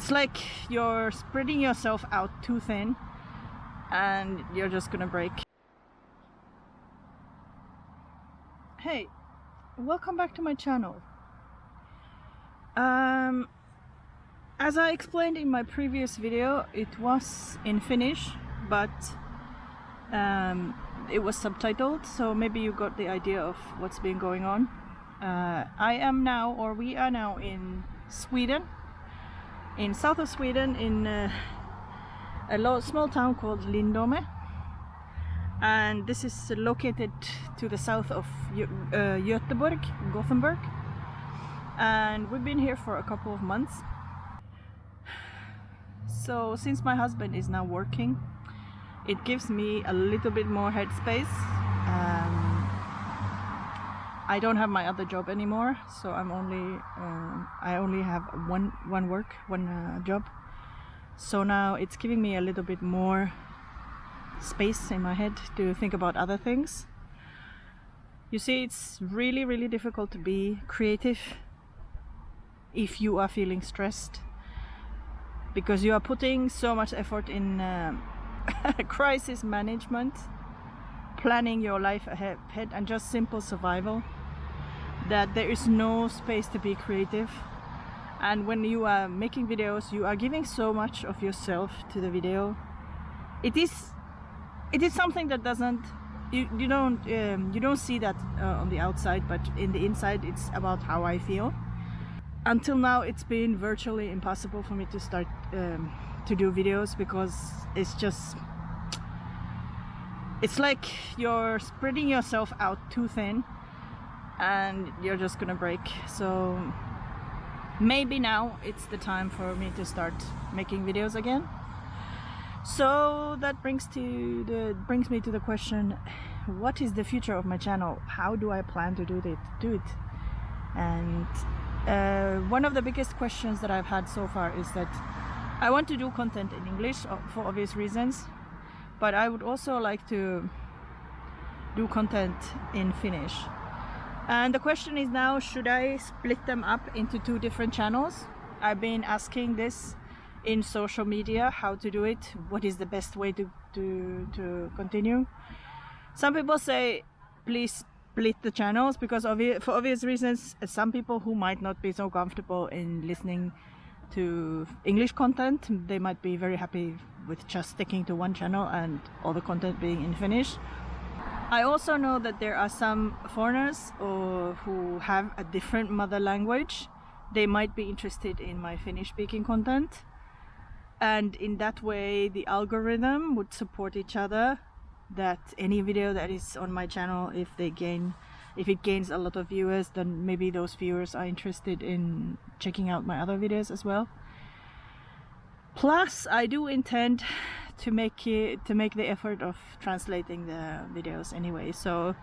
It's like you're spreading yourself out too thin and you're just gonna break. Hey, welcome back to my channel. As I explained in my previous video, it was in Finnish, but it was subtitled, so maybe you got the idea of what's been going on. We are now in Sweden, in south of Sweden, in a small town called Lindome, and this is located to the south of Gothenburg, and we've been here for a couple of months. So since my husband is now working, it gives me a little bit more headspace. I don't have my other job anymore, so I only have one job. So now it's giving me a little bit more space in my head to think about other things. You see, it's really, really difficult to be creative if you are feeling stressed, because you are putting so much effort in crisis management, planning your life ahead, and just simple survival, that there is no space to be creative. And when you are making videos, you are giving so much of yourself to the video. It is something that you don't see that on the outside, but in the inside it's about how I feel. Until now it's been virtually impossible for me to start to do videos, because it's like you're spreading yourself out too thin and you're just gonna break. So maybe now it's the time for me to start making videos again. So that brings me to the question, what is the future of my channel? How do I plan to do it? And one of the biggest questions that I've had so far is that I want to do content in English for obvious reasons, but I would also like to do content in Finnish. And the question is now, should I split them up into two different channels? I've been asking this in social media, how to do it, what is the best way to continue. Some people say please split the channels, because for obvious reasons, some people who might not be so comfortable in listening to English content, they might be very happy with just sticking to one channel and all the content being in Finnish. I also know that there are some foreigners who have a different mother language. They might be interested in my Finnish speaking content, and in that way the algorithm would support each other, that any video that is on my channel, if it gains a lot of viewers, then maybe those viewers are interested in checking out my other videos as well. Plus, I do intend to make the effort of translating the videos anyway. So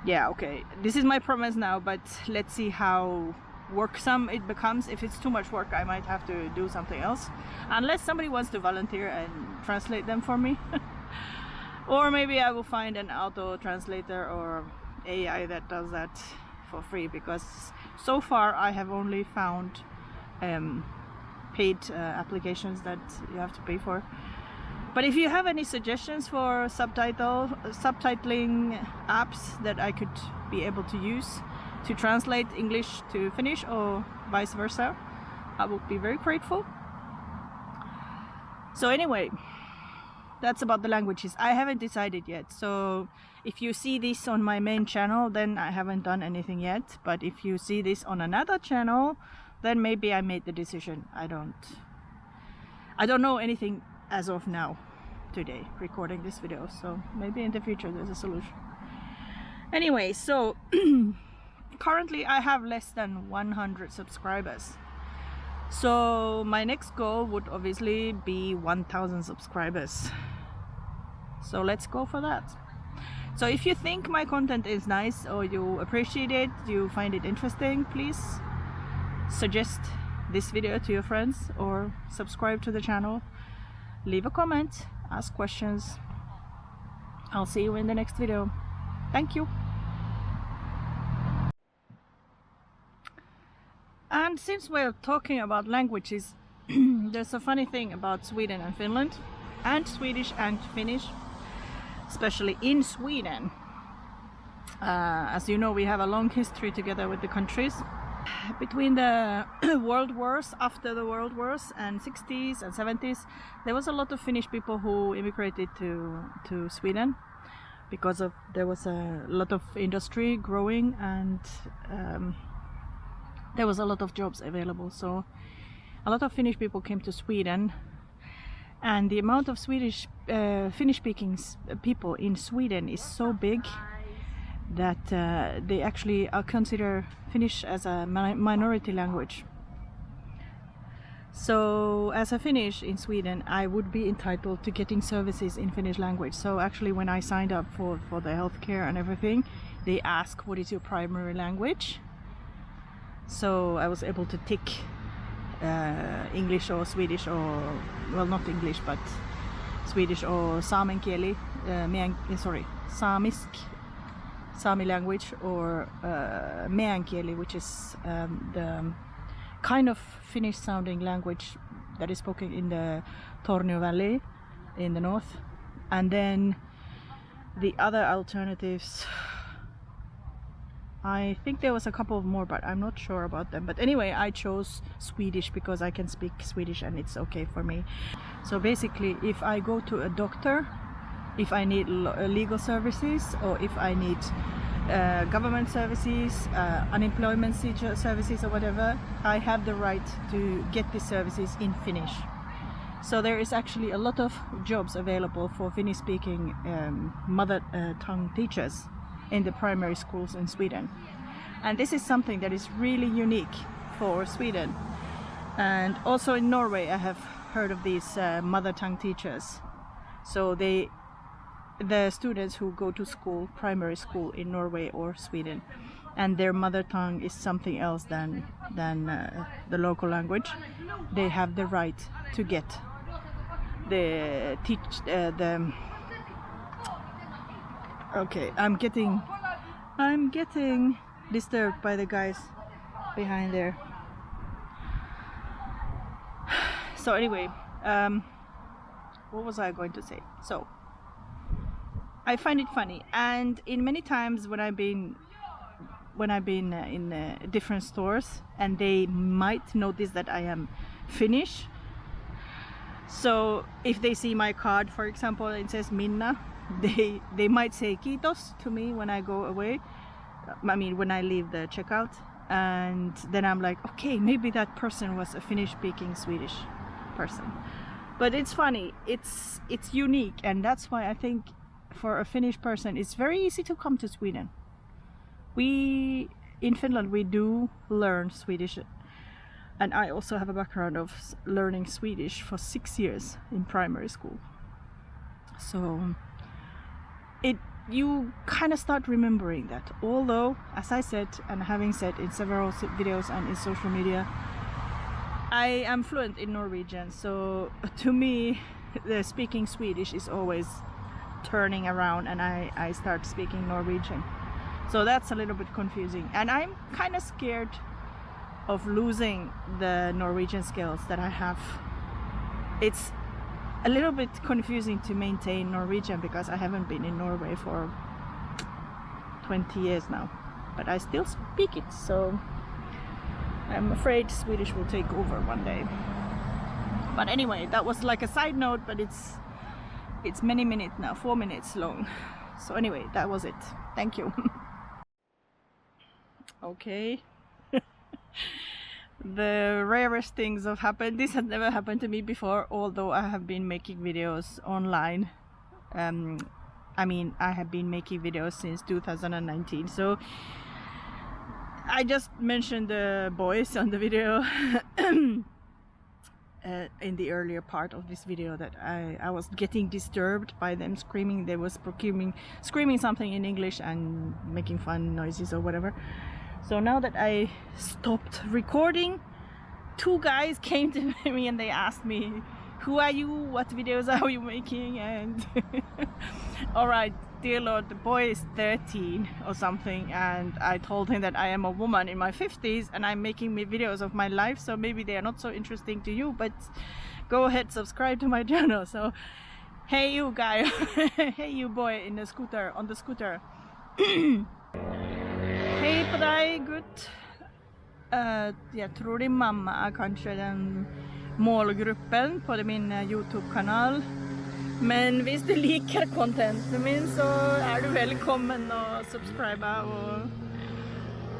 yeah, okay, this is my promise now, but let's see how worksome it becomes. If it's too much work, I might have to do something else, unless somebody wants to volunteer and translate them for me. Or maybe I will find an auto translator or AI that does that for free, because so far I have only found paid applications that you have to pay for. But if you have any suggestions for subtitling apps that I could be able to use to translate English to Finnish or vice versa, I would be very grateful. So anyway, that's about the languages. I haven't decided yet, so if you see this on my main channel, then I haven't done anything yet. But if you see this on another channel, then maybe I made the decision. I don't know anything as of now, today, recording this video, so maybe in the future there's a solution. Anyway, so currently I have less than 100 subscribers. So my next goal would obviously be 1,000 subscribers. So let's go for that. So if you think my content is nice, or you appreciate it, you find it interesting, please suggest this video to your friends, or subscribe to the channel, leave a comment, ask questions. I'll see you in the next video. Thank you. And since we're talking about languages, there's a funny thing about Sweden and Finland, and Swedish and Finnish, especially in Sweden. As you know, we have a long history together with the countries. Between the world wars, after the world wars, and 60s and 70s, there was a lot of Finnish people who immigrated to Sweden because of there was a lot of industry growing, and there was a lot of jobs available. So a lot of Finnish people came to Sweden, and the amount of Finnish-speaking people in Sweden is so big that they actually consider Finnish as a minority language. So as a Finnish in Sweden, I would be entitled to getting services in Finnish language. So actually when I signed up for the healthcare and everything, they ask what is your primary language. So I was able to tick English or Swedish, or well, not English but Swedish or Saamen kieli, Sami language, or meän kieli, which is the kind of Finnish sounding language that is spoken in the Tornio Valley in the north. And then the other alternatives, I think there was a couple more, but I'm not sure about them. But anyway, I chose Swedish because I can speak Swedish and it's okay for me. So basically, if I go to a doctor, if I need legal services, or if I need government services, unemployment services or whatever, I have the right to get these services in Finnish. So there is actually a lot of jobs available for Finnish-speaking mother tongue teachers in the primary schools in Sweden. And this is something that is really unique for Sweden. And also in Norway I have heard of these mother tongue teachers. So the students who go to school, primary school in Norway or Sweden, and their mother tongue is something else than the local language, they have the right to get okay, I'm getting disturbed by the guys behind there. So anyway, what was I going to say? So I find it funny, and in many times when I've been in different stores, and they might notice that I am Finnish. So if they see my card, for example, it says Minna, they might say kiitos to me when I go away. I mean, when I leave the checkout, and then I'm like, okay, maybe that person was a Finnish-speaking Swedish person. But it's funny, it's unique, and that's why I think for a Finnish person it's very easy to come to Sweden. We in Finland we do learn Swedish, and I also have a background of learning Swedish for 6 years in primary school. So you kind of start remembering that, although, as I said, and having said in several videos and in social media, I am fluent in Norwegian. So to me, the speaking Swedish is always turning around, and I start speaking Norwegian. So that's a little bit confusing, and I'm kind of scared of losing the Norwegian skills that I have. It's a little bit confusing to maintain Norwegian because I haven't been in Norway for 20 years now, but I still speak it, so I'm afraid Swedish will take over one day. But anyway, that was like a side note, but it's many minutes now, 4 minutes long. So anyway, that was it. Thank you. Okay. The rarest things have happened. This has never happened to me before, although I have been making videos online. I mean, I have been making videos since 2019, so I just mentioned the boys on the video in the earlier part of this video that I was getting disturbed by them screaming. They was screaming something in English and making fun noises or whatever. So now that I stopped recording, 2 guys came to me and they asked me, who are you, what videos are you making, and alright, dear Lord, the boy is 13 or something, and I told him that I am a woman in my 50s and I'm making me videos of my life, so maybe they are not so interesting to you, but go ahead, subscribe to my channel. So hey you guy, hey you boy in the scooter, on the scooter. Hej på dig, good. Jag tror din mamma är kanske den målgruppen på min YouTube-kanal. Men hvis du liker contentet min, så är du välkommen att subscriba och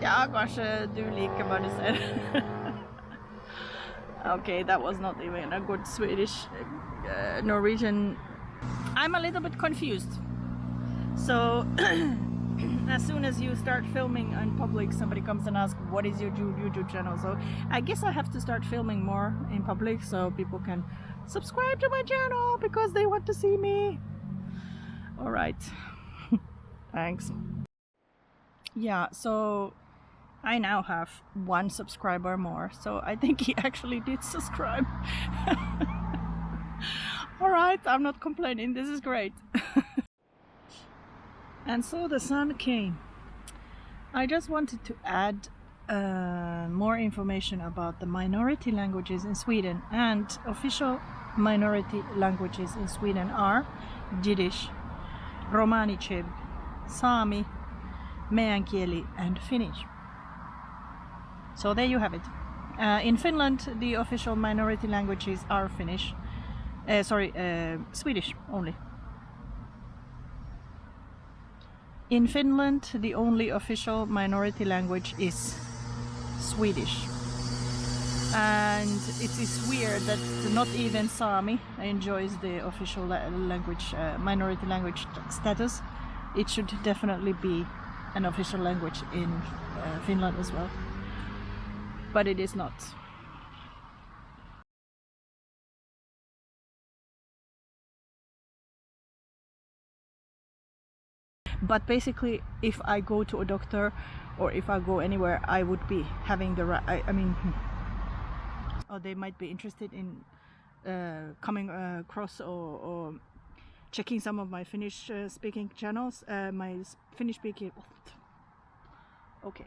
ja, kanske du liker vad du ser. Okay, that was not even a good Swedish, Norwegian. I'm a little bit confused. So as soon as you start filming in public, somebody comes and asks, what is your YouTube channel? So I guess I have to start filming more in public so people can subscribe to my channel because they want to see me. All right. Thanks. Yeah, so I now have 1 subscriber more, so I think he actually did subscribe. All right, I'm not complaining, this is great. And so the sun came. I just wanted to add more information about the minority languages in Sweden, and official minority languages in Sweden are Yiddish, Romani Chib, Sami, Meänkieli and Finnish. So there you have it. In Finland the official minority languages are Swedish only. In Finland, the only official minority language is Swedish. And it is weird that not even Sami enjoys the official language, minority language status. It should definitely be an official language in Finland as well. But it is not. But basically, if I go to a doctor or if I go anywhere, I would be having the right. I mean, or they might be interested in coming across or checking some of my Finnish speaking channels. My Finnish speaking. Okay.